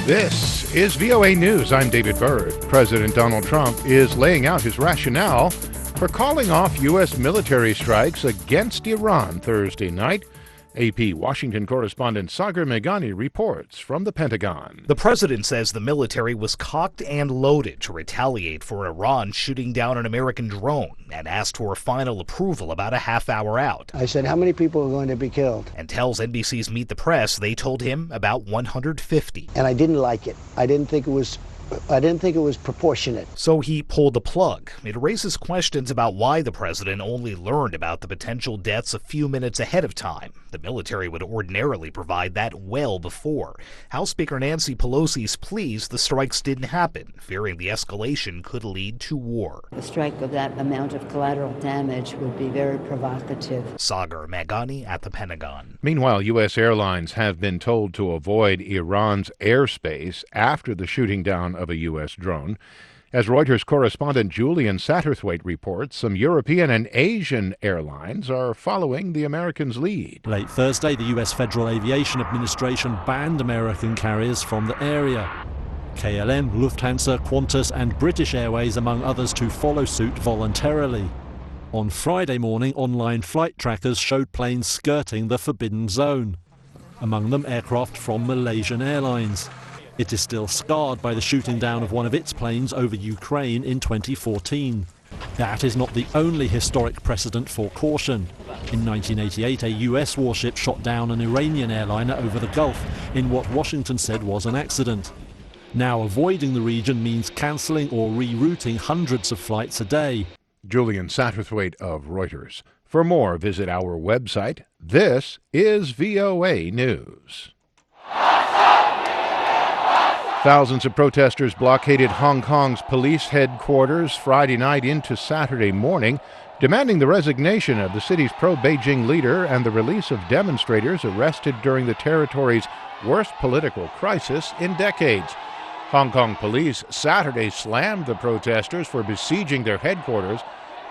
This is VOA News. I'm David Byrd. President Donald Trump is laying out his rationale for calling off U.S. military strikes against Iran Thursday night. AP Washington correspondent Sagar Meghani reports from the Pentagon. The president says the military was cocked and loaded to retaliate for Iran shooting down an American drone and asked for final approval about a half hour out. I said, how many people are going to be killed? And tells NBC's Meet the Press they told him about 150. And I didn't like it. I didn't think it was proportionate. So he pulled the plug. It raises questions about why the president only learned about the potential deaths a few minutes ahead of time. The military would ordinarily provide that well before. House Speaker Nancy Pelosi's pleas the strikes didn't happen, fearing the escalation could lead to war. A strike of that amount of collateral damage would be very provocative. Sagar Meghani at the Pentagon. Meanwhile, U.S. airlines have been told to avoid Iran's airspace after the shooting down of a U.S. drone. As Reuters correspondent Julian Satterthwaite reports, some European and Asian airlines are following the Americans' lead. Late Thursday, the U.S. Federal Aviation Administration banned American carriers from the area. KLM, Lufthansa, Qantas and British Airways, among others, to follow suit voluntarily. On Friday morning, online flight trackers showed planes skirting the forbidden zone, among them aircraft from Malaysian Airlines. It is still scarred by the shooting down of one of its planes over Ukraine in 2014. That is not the only historic precedent for caution. In 1988, a US warship shot down an Iranian airliner over the Gulf in what Washington said was an accident. Now avoiding the region means cancelling or rerouting hundreds of flights a day. Julian Satterthwaite of Reuters. For more, visit our website. This is VOA News. Thousands of protesters blockaded Hong Kong's police headquarters Friday night into Saturday morning, demanding the resignation of the city's pro-Beijing leader and the release of demonstrators arrested during the territory's worst political crisis in decades. Hong Kong police Saturday slammed the protesters for besieging their headquarters,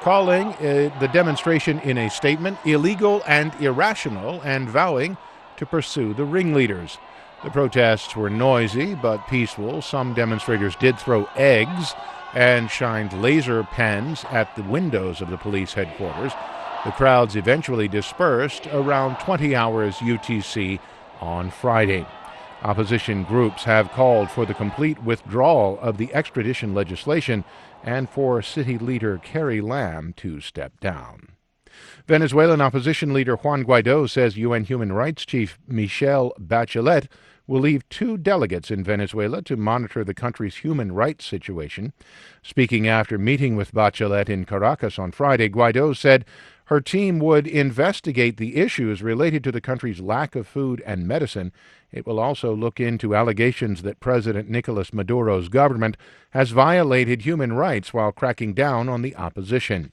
calling the demonstration in a statement illegal and irrational and vowing to pursue the ringleaders. The protests were noisy but peaceful. Some demonstrators did throw eggs and shined laser pens at the windows of the police headquarters. The crowds eventually dispersed around 20 hours UTC on Friday. Opposition groups have called for the complete withdrawal of the extradition legislation and for city leader Carrie Lam to step down. Venezuelan opposition leader Juan Guaido says UN Human Rights Chief Michelle Bachelet will leave 2 delegates in Venezuela to monitor the country's human rights situation. Speaking after meeting with Bachelet in Caracas on Friday, Guaido said her team would investigate the issues related to the country's lack of food and medicine. It will also look into allegations that President Nicolas Maduro's government has violated human rights while cracking down on the opposition.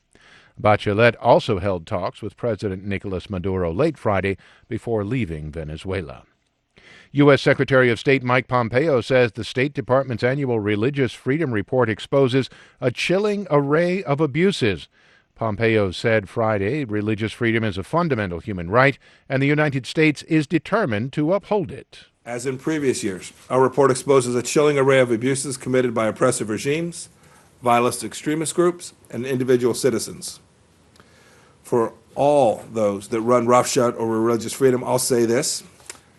Bachelet also held talks with President Nicolas Maduro late Friday before leaving Venezuela. U.S. Secretary of State Mike Pompeo says the State Department's annual Religious Freedom Report exposes a chilling array of abuses. Pompeo said Friday religious freedom is a fundamental human right, and the United States is determined to uphold it. As in previous years, our report exposes a chilling array of abuses committed by oppressive regimes, violent extremist groups, and individual citizens. For all those that run roughshod over religious freedom, I'll say this: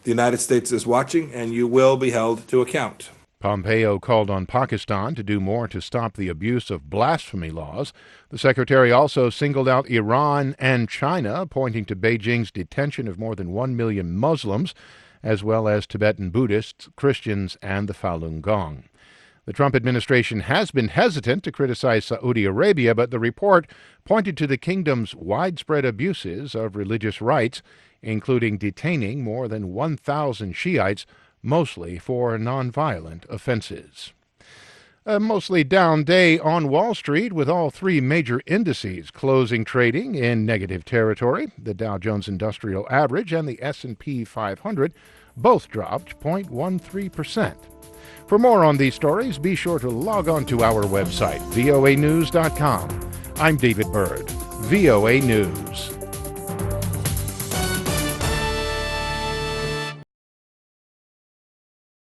the United States is watching, and you will be held to account. Pompeo called on Pakistan to do more to stop the abuse of blasphemy laws. The secretary also singled out Iran and China, pointing to Beijing's detention of more than 1 million Muslims, as well as Tibetan Buddhists, Christians, and the Falun Gong. The Trump administration has been hesitant to criticize Saudi Arabia, but the report pointed to the kingdom's widespread abuses of religious rights, including detaining more than 1,000 Shiites, mostly for nonviolent offenses. A mostly down day on Wall Street, with all 3 major indices closing trading in negative territory. The Dow Jones Industrial Average and the S&P 500 both dropped 0.13%. For more on these stories, be sure to log on to our website, voanews.com. I'm David Byrd, VOA News.